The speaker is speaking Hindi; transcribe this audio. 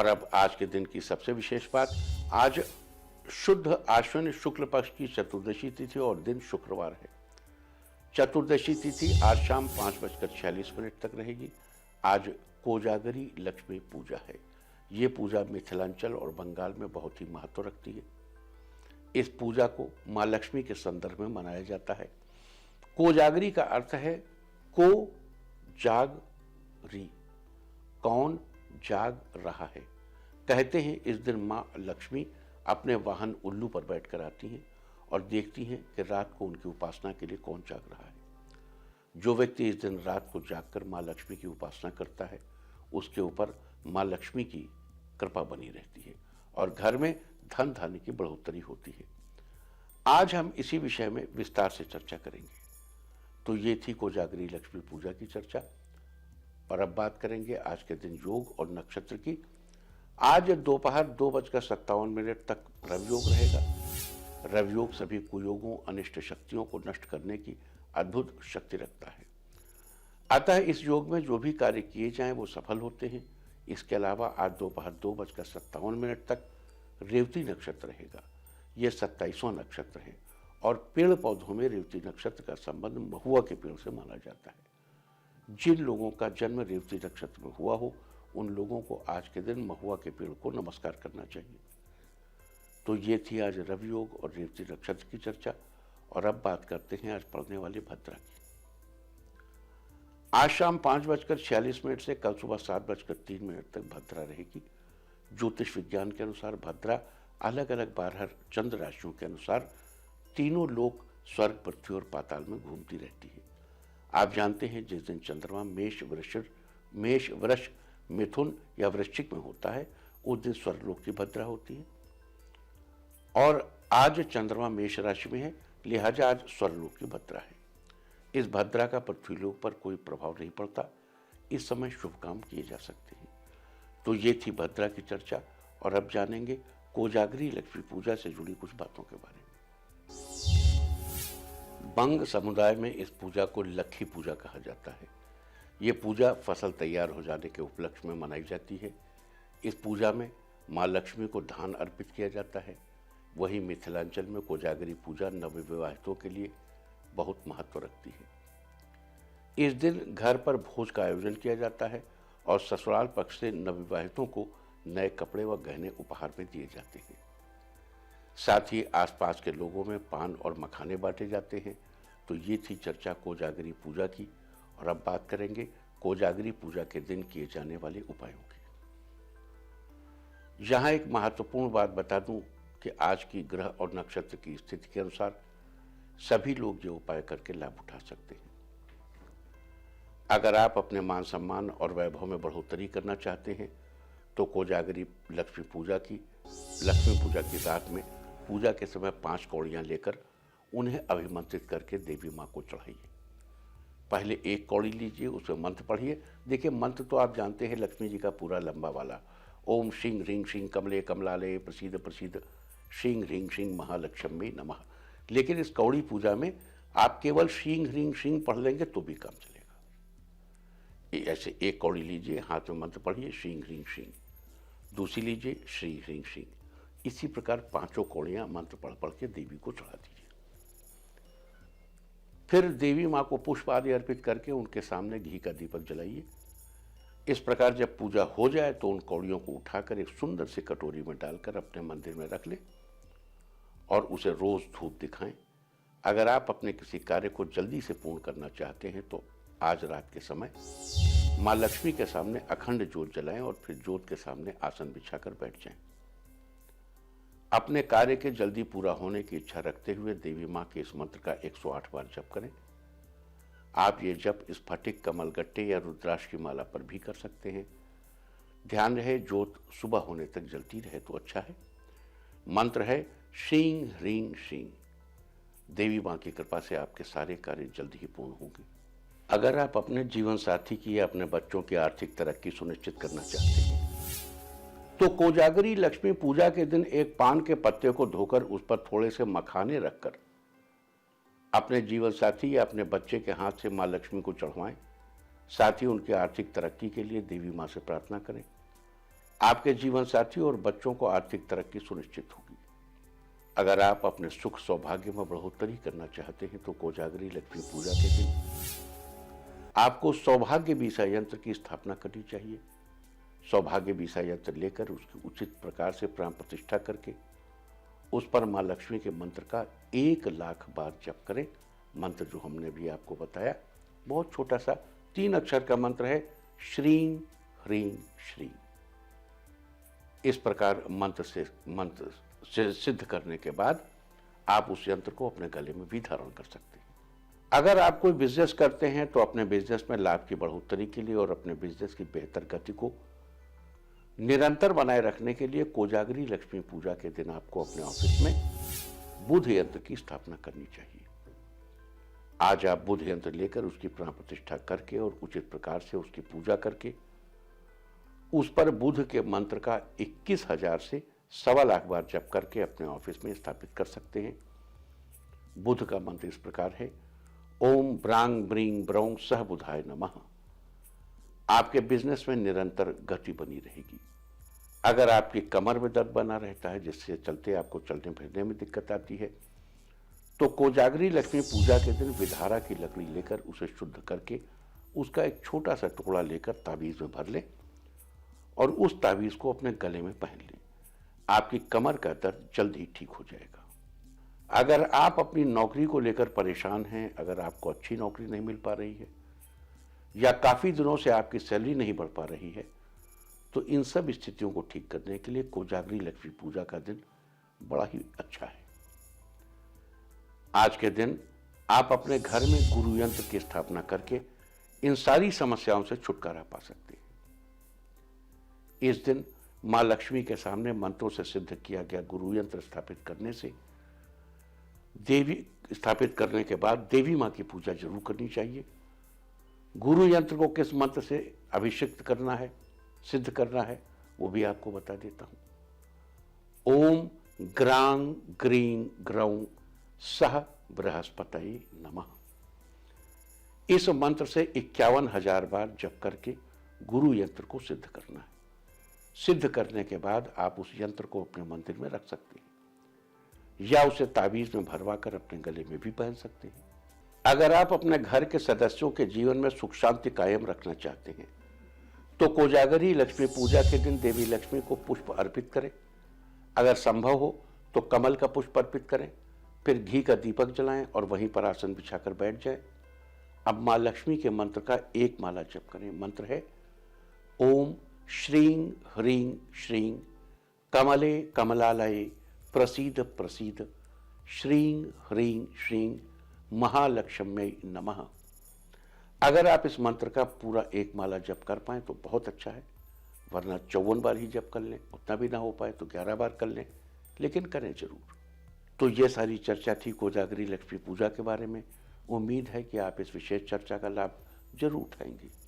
और अब आज के दिन की सबसे विशेष बात, आज शुद्ध आश्विन शुक्ल पक्ष की चतुर्दशी तिथि और दिन शुक्रवार है। चतुर्दशी तिथि आज शाम 5:46 तक रहेगी। आज कोजागरी लक्ष्मी पूजा है। ये पूजा मिथिलांचल और बंगाल में बहुत ही महत्व रखती है। इस पूजा को मां लक्ष्मी के संदर्भ में मनाया जाता है। कोजागरी का अर्थ है को जाग री, कौन जाग रहा है। कहते हैं इस दिन मां लक्ष्मी अपने वाहन उल्लू पर बैठकर आती हैं और देखती हैं कि रात को उनकी उपासना के लिए कौन जाग रहा है। जो व्यक्ति इस दिन रात को जागकर मां लक्ष्मी की उपासना करता है, उसके ऊपर मां लक्ष्मी की कृपा बनी रहती है और घर में धन धान्य की बढ़ोतरी होती है। आज हम इसी विषय में विस्तार से चर्चा करेंगे। तो ये थी कोजागरी लक्ष्मी पूजा की चर्चा। और अब बात करेंगे आज के दिन योग और नक्षत्र की। आज दोपहर 2:57 तक रवियोग रहेगा। रवियोग सभी कुयोगों, अनिष्ट शक्तियों को नष्ट करने की अद्भुत शक्ति रखता है। अतः इस योग में जो भी कार्य किए जाएं वो सफल होते हैं। इसके अलावा आज दोपहर 2:57 तक रेवती नक्षत्र रहेगा। यह 27वां नक्षत्र है और पेड़ पौधों में रेवती नक्षत्र का संबंध महुआ के पेड़ से माना जाता है। जिन लोगों का जन्म रेवती नक्षत्र में हुआ हो, उन लोगों को आज के दिन महुआ के पेड़ को नमस्कार करना चाहिए। तो ये थी आज रवियोग और रेवती नक्षत्र की चर्चा। और अब बात करते हैं आज पढ़ने वाली भद्रा की। आज शाम 5:46 से कल सुबह 7:03 तक भद्रा रहेगी। ज्योतिष विज्ञान के अनुसार भद्रा अलग अलग 12 चंद्र राशियों के अनुसार तीनों लोक, स्वर्ग, पृथ्वी और पाताल में घूमती रहती है। आप जानते हैं जिस दिन चंद्रमा मेष, वृष, मिथुन या वृश्चिक में होता है, उस दिन स्वर्गलोक की भद्रा होती है। और आज चंद्रमा मेष राशि में है, लिहाजा आज स्वर्गलोक की भद्रा है। इस भद्रा का पृथ्वीलोक पर कोई प्रभाव नहीं पड़ता। इस समय शुभ काम किए जा सकते हैं। तो ये थी भद्रा की चर्चा। और अब जानेंगे कोजागरी लक्ष्मी पूजा से जुड़ी कुछ बातों के बारे में। बंग समुदाय में इस पूजा को लक्खी पूजा कहा जाता है। ये पूजा फसल तैयार हो जाने के उपलक्ष्य में मनाई जाती है। इस पूजा में मां लक्ष्मी को धान अर्पित किया जाता है। वहीं मिथिलांचल में कोजागरी पूजा नवविवाहितों के लिए बहुत महत्व रखती है। इस दिन घर पर भोज का आयोजन किया जाता है और ससुराल पक्ष से नवविवाहितों को नए कपड़े व गहने उपहार में दिए जाते हैं। साथ ही आसपास के लोगों में पान और मखाने बांटे जाते हैं। तो ये थी चर्चा कोजागरी पूजा की। और अब बात करेंगे कोजागरी पूजा के दिन किए जाने वाले उपायों की। यहाँ एक महत्वपूर्ण बात बता दूं कि आज की ग्रह और नक्षत्र की स्थिति के अनुसार सभी लोग ये उपाय करके लाभ उठा सकते हैं। अगर आप अपने मान सम्मान और वैभव में बढ़ोतरी करना चाहते हैं तो कोजागरी लक्ष्मी पूजा की रात में पूजा के समय 5 कौड़ियां लेकर उन्हें अभिमंत्रित करके देवी मां को चढ़ाइए। पहले 1 कौड़ी लीजिए, उसमें मंत्र पढ़िए। देखिए, मंत्र तो आप जानते हैं लक्ष्मी जी का पूरा लंबा वाला, ओम श्रीं ह्रीं श्रीं कमले कमलालये प्रसीद प्रसीद श्रीं ह्रीं श्रीं महालक्ष्मी नमः। लेकिन इस कौड़ी पूजा में आप केवल श्रीं ह्रीं श्रीं पढ़ लेंगे तो भी काम चलेगा। ऐसे 1 कौड़ी लीजिए, हाथ में मंत्र पढ़िए श्रीं ह्रीं श्रीं। दूसरी लीजिए श्री ह्रीं श्रीं। इसी प्रकार 5 कौड़ियां मंत्र पढ़ पढ़ के देवी को चढ़ा दीजिए। फिर देवी मां को पुष्प आदि अर्पित करके उनके सामने घी का दीपक जलाइए। इस प्रकार जब पूजा हो जाए तो उन कौड़ियों को उठाकर एक सुंदर सी कटोरी में डालकर अपने मंदिर में रख लें और उसे रोज धूप दिखाएं। अगर आप अपने किसी कार्य को जल्दी से पूर्ण करना चाहते हैं तो आज रात के समय मां लक्ष्मी के सामने अखंड ज्योत जलाएं और फिर ज्योत के सामने आसन बिछाकर बैठ जाएं। अपने कार्य के जल्दी पूरा होने की इच्छा रखते हुए देवी मां के इस मंत्र का 108 बार जप करें। आप ये जप स्फटिक, कमलगट्टे या रुद्राक्ष की माला पर भी कर सकते हैं। ध्यान रहे ज्योत सुबह होने तक जलती रहे तो अच्छा है। मंत्र है श्रीं ह्रीं श्रीं। देवी मां की कृपा से आपके सारे कार्य जल्द ही पूर्ण होंगे। अगर आप अपने जीवन साथी की या अपने बच्चों की आर्थिक तरक्की सुनिश्चित करना चाहते हैं तो कोजागरी लक्ष्मी पूजा के दिन एक पान के पत्ते को धोकर उस पर थोड़े से मखाने रखकर अपने जीवन साथी या अपने बच्चे के हाथ से मां लक्ष्मी को चढ़वाएं। साथ ही उनकी आर्थिक तरक्की के लिए देवी मां से प्रार्थना करें। आपके जीवन साथी और बच्चों को आर्थिक तरक्की सुनिश्चित होगी। अगर आप अपने सुख सौभाग्य में बढ़ोतरी करना चाहते हैं तो कोजागरी लक्ष्मी पूजा के दिन आपको सौभाग्य बीसा यंत्र की स्थापना करनी चाहिए। सौभाग्य बीसा यंत्र लेकर उसकी उचित प्रकार से प्राण प्रतिष्ठा करके उस पर मां लक्ष्मी के मंत्र का 1,00,000 बार जप करें। मंत्र जो हमने भी आपको बताया बहुत छोटा सा 3 अक्षर का मंत्र है, श्रीं ह्रीं श्रीं। इस प्रकार मंत्र से सिद्ध करने के बाद आप उस यंत्र को अपने गले में भी धारण कर सकते हैं। अगर आप कोई बिजनेस करते हैं तो अपने बिजनेस में लाभ की बढ़ोतरी के लिए और अपने बिजनेस की बेहतर गति को निरंतर बनाए रखने के लिए कोजागरी लक्ष्मी पूजा के दिन आपको अपने ऑफिस में बुध यंत्र की स्थापना करनी चाहिए। आज आप बुध यंत्र लेकर उसकी प्राण प्रतिष्ठा करके और उचित प्रकार से उसकी पूजा करके उस पर बुध के मंत्र का 21,000 से 1,25,000 बार जप करके अपने ऑफिस में स्थापित कर सकते हैं। बुध का मंत्र इस प्रकार है, ओम ब्रांग ब्रींग ब्रौं सह बुधाय नमः। आपके बिजनेस में निरंतर गति बनी रहेगी। अगर आपकी कमर में दर्द बना रहता है जिससे चलते आपको चलने फिरने में दिक्कत आती है तो कोजागरी लक्ष्मी पूजा के दिन विधारा की लकड़ी लेकर उसे शुद्ध करके उसका एक छोटा सा टुकड़ा लेकर ताबीज में भर लें और उस ताबीज को अपने गले में पहन लें। आपकी कमर का दर्द जल्द ही ठीक हो जाएगा। अगर आप अपनी नौकरी को लेकर परेशान हैं, अगर आपको अच्छी नौकरी नहीं मिल पा रही है या काफी दिनों से आपकी सैलरी नहीं बढ़ पा रही है तो इन सब स्थितियों को ठीक करने के लिए कोजागरी लक्ष्मी पूजा का दिन बड़ा ही अच्छा है। आज के दिन आप अपने घर में गुरु यंत्र की स्थापना करके इन सारी समस्याओं से छुटकारा पा सकते हैं। इस दिन मां लक्ष्मी के सामने मंत्रों से सिद्ध किया गया गुरु यंत्र स्थापित करने के बाद देवी मां की पूजा जरूर करनी चाहिए। गुरु यंत्र को किस मंत्र से अभिषिक्त करना है, सिद्ध करना है, वो भी आपको बता देता हूं। ओम ग्रांग ग्रीं ग्रौं सह बृहस्पतये नमः। इस मंत्र से 51,000 बार जप करके गुरु यंत्र को सिद्ध करना है। सिद्ध करने के बाद आप उस यंत्र को अपने मंदिर में रख सकते हैं या उसे ताबीज में भरवा कर अपने गले में भी पहन सकते हैं। अगर आप अपने घर के सदस्यों के जीवन में सुख शांति कायम रखना चाहते हैं तो कोजागरी लक्ष्मी पूजा के दिन देवी लक्ष्मी को पुष्प अर्पित करें। अगर संभव हो तो कमल का पुष्प अर्पित करें, फिर घी का दीपक जलाएं और वहीं पर आसन बिछाकर बैठ जाएं। अब मां लक्ष्मी के मंत्र का 1 माला जप करें। मंत्र है, ओम श्रीं ह्रीं श्रीं कमले कमलालये प्रसीद प्रसीद श्रीं ह्रीं श्रीं महालक्ष्म्यै नमः। अगर आप इस मंत्र का पूरा 1 माला जप कर पाए तो बहुत अच्छा है, वरना 54 बार ही जप कर लें। उतना भी ना हो पाए तो 11 बार कर लें, लेकिन करें जरूर। तो ये सारी चर्चा थी कोजागरी लक्ष्मी पूजा के बारे में। उम्मीद है कि आप इस विशेष चर्चा का लाभ जरूर उठाएंगे।